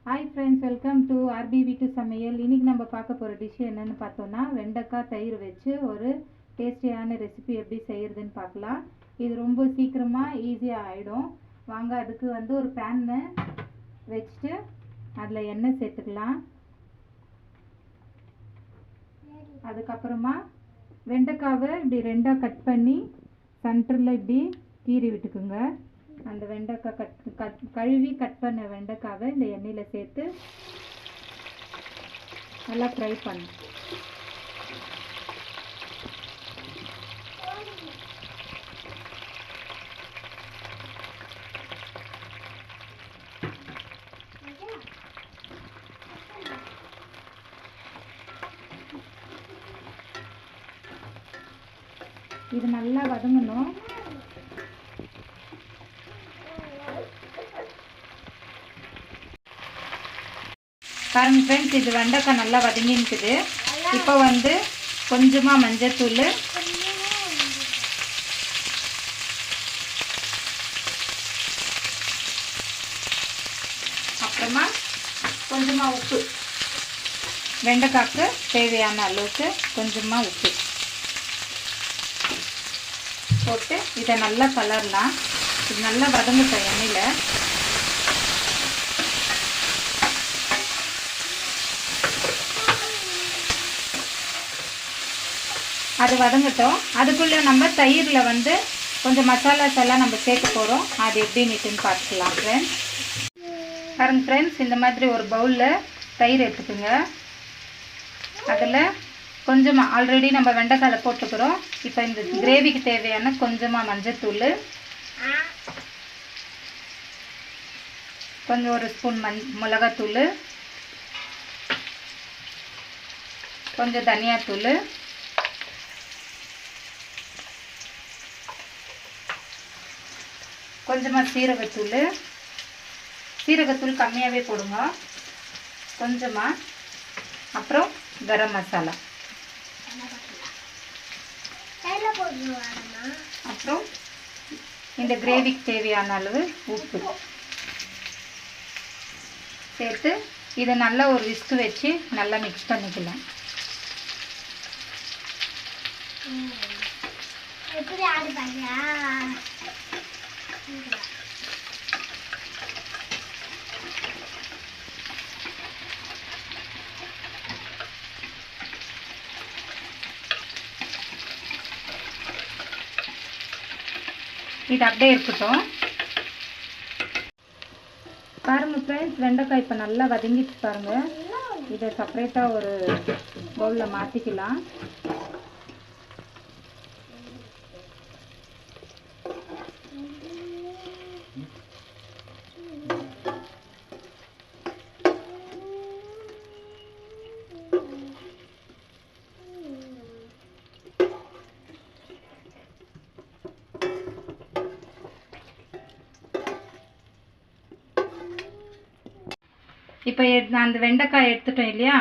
Hi friends, welcome to RP வீட்டு சமையல். இன்றைக்கி நம்ம பார்க்க போகிற டிஷ் என்னென்னு பார்த்தோன்னா, வெண்டைக்காய் தயிர் வச்சு ஒரு டேஸ்டியான ரெசிபி எப்படி செய்கிறதுன்னு பார்க்கலாம். இது ரொம்ப சீக்கிரமாக ஈஸியாக ஆகிடும். வாங்க, அதுக்கு ஒரு பேன்னு வச்சுட்டு அதில் எண்ணெய் சேர்த்துக்கலாம். அதுக்கப்புறமா வெண்டைக்காவை இப்படி ரெண்டாக கட் பண்ணி சென்டரில் இப்படி கீறி விட்டுக்குங்க. அந்த வெண்டைக்காய் கழுவி கட் பண்ண வெண்டைக்காவை இந்த எண்ணெயில் சேர்த்து நல்லா ஃப்ரை பண்ணு. இது நல்லா வதங்கணும். பாருங்க ஃப்ரெண்ட்ஸ், இது வெண்டைக்காய் நல்லா வதங்கிக்குது. இப்போ கொஞ்சமாக மஞ்சத்தூள், அப்புறமா கொஞ்சமாக உப்பு, வெண்டைக்காய்க்கு தேவையான அளவுக்கு கொஞ்சமாக உப்பு போட்டு இதை நல்லா கலரலாம். இது நல்லா வதங்கட்டும் எண்ணெயில். அது வதங்கட்டும். அதுக்குள்ளே நம்ம தயிரில் கொஞ்சம் மசாலாஸ் எல்லாம் நம்ம சேர்க்க போகிறோம். அது எப்படி நீட்டுன்னு பார்த்துக்கலாம் ஃப்ரெண்ட்ஸ். பாருங்க ஃப்ரெண்ட்ஸ், இந்த மாதிரி ஒரு பவுலில் தயிர் எடுத்துக்குங்க. அதில் கொஞ்சமாக ஆல்ரெடி நம்ம வெண்டைக்காயில் போட்டுக்கிறோம். இப்போ இந்த கிரேவிக்கு தேவையான கொஞ்சமாக மஞ்சத்தூள், கொஞ்சம் ஒரு ஸ்பூன் மிளகாத்தூள், கொஞ்சம் தனியாத்தூள், கொஞ்சமாக சீரகத்தூள் கம்மியாகவே போடுங்க கொஞ்சமாக. அப்புறம் கரம் மசாலா, அப்புறம் இந்த கிரேவிக்கு தேவையான அளவு உப்பு சேர்த்து இதை நல்லா ஒரு விஸ்க் வச்சு நல்லா மிக்ஸ் பண்ணிக்கலாம். இது அப்படியே இருக்கட்டும். பாருங்க ஃப்ரெண்ட்ஸ், வெண்டைக்காய் இப்போ நல்லா வதங்கிட்டு பாருங்க. இதை செப்பரேட்டாக ஒரு பவுலில் மாற்றிக்கலாம். இப்போ அந்த வெண்டைக்காய் எடுத்துட்டோம் இல்லையா,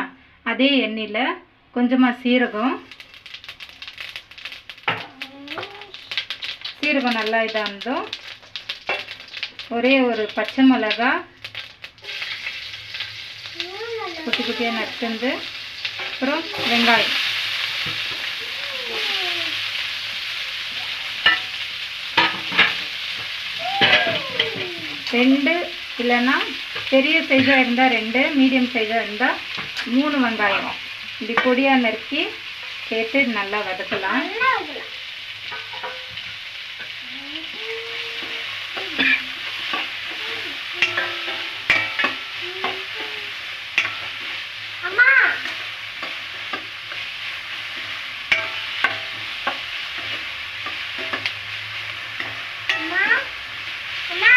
அதே எண்ணெயில் கொஞ்சமாக சீரகம் நல்லா இதாக இருந்தோம். ஒரே ஒரு பச்சை மிளகா குட்டி குட்டியாக நறுக்குந்து, அப்புறம் வெங்காயம், ரெண்டு இல்லைன்னா பெரிய சைஸாக இருந்தால் 2, மீடியம் சைஸாக இருந்தால் 3 வெங்காயம் இப்படி பொடியாக நறுக்கி சேர்த்து நல்லா வதக்கலாம்.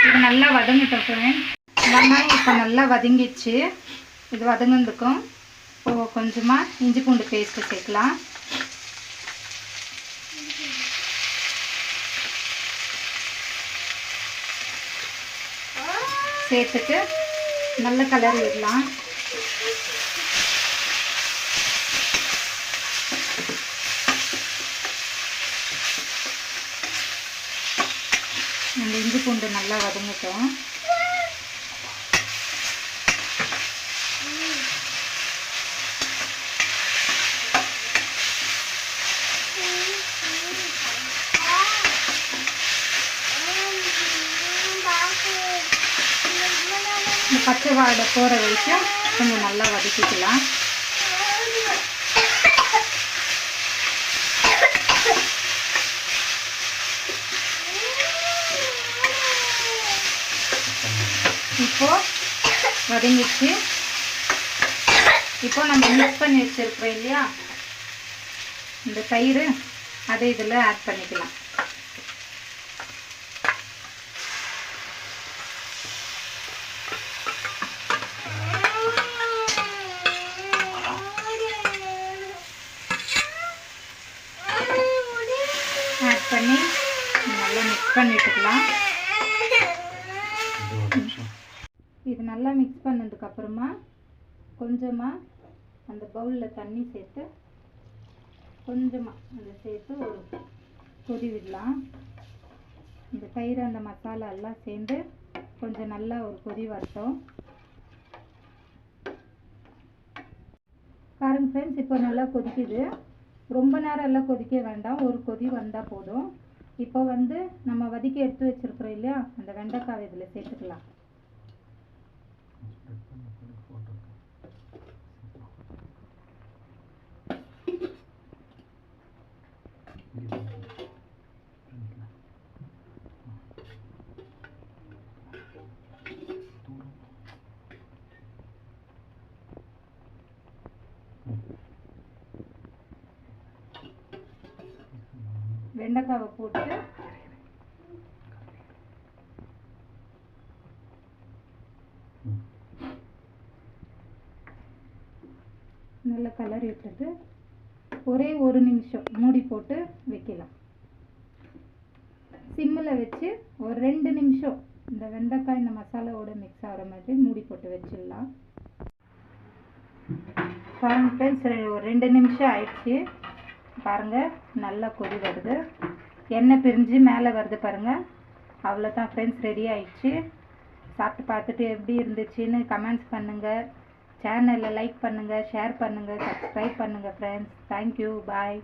இது நல்லா வதங்கட்டும் ஃப்ரெண்ட்ஸ். வெங்காயம் இப்போ நல்லா வதங்கிடுச்சு. இது வதங்கிருக்கும். இப்போ கொஞ்சமாக இஞ்சி பூண்டு பேஸ்ட்டு சேர்க்கலாம். சேர்த்துட்டு நல்ல கலர் விடலாம். அந்த இஞ்சி பூண்டு நல்லா வதங்கட்டும். இந்த பச்சை வாடை போகிற வரைக்கும் கொஞ்சம் நல்லா வதக்கிக்கலாம். இப்போது வதங்கிச்சு. இப்போ நம்ம மிக்ஸ் பண்ணி வச்சுருக்கிறோம் இல்லையா இந்த தயிர், அதை இதில் ஆட் பண்ணிக்கலாம். ஆட் பண்ணி நல்லா மிக்ஸ் பண்ணிட்டுக்கலாம். இது நல்லா மிக்ஸ் பண்ணதுக்கப்புறமா கொஞ்சமாக அந்த பவுலில் தண்ணி சேர்த்து கொஞ்சமாக அதை சேர்த்து ஒரு கொதி விடலாம். இந்த தயிர் அந்த மசாலா எல்லாம் சேர்ந்து கொஞ்சம் நல்லா ஒரு கொதி வரட்டும். பாருங்க ஃப்ரெண்ட்ஸ், இப்போ நல்லா கொதிக்குது. ரொம்ப நேரம் எல்லாம் கொதிக்க வேண்டாம், ஒரு கொதி வந்தால் போதும். இப்போ வந்து நம்ம வதக்கி எடுத்து வச்சுருக்குறோம் இல்லையா அந்த வெண்டைக்காய் இதில் சேர்த்துக்கலாம். வெண்டைக்காவை போட்டு நல்ல கலர் விட்டுட்டு ஒரே ஒரு நிமிஷம் மூடி போட்டு வைக்கலாம். சிம்மில் வச்சு ஒரு 2 நிமிஷம் இந்த வெண்டைக்காய் இந்த மசாலாவோட மிக்ஸ் ஆகிற மாதிரி மூடி போட்டு வச்சிடலாம். பாருங்க ஃப்ரெண்ட்ஸ், ஒரு 2 நிமிஷம் ஆயிடுச்சு. பாருங்கள் நல்லா கொதி வருது, எண்ணெய் பிரிஞ்சு மேலே வருது பாருங்கள். அவ்வளோதான் ஃப்ரெண்ட்ஸ், ரெடி ஆயிடுச்சு. சாப்பிட்டு பார்த்துட்டு எப்படி இருந்துச்சுன்னு கமெண்ட்ஸ் பண்ணுங்கள். சேனலை லைக் பண்ணுங்கள், ஷேர் பண்ணுங்கள், சப்ஸ்கிரைப் பண்ணுங்கள் ஃப்ரெண்ட்ஸ். தேங்க்யூ, பாய்.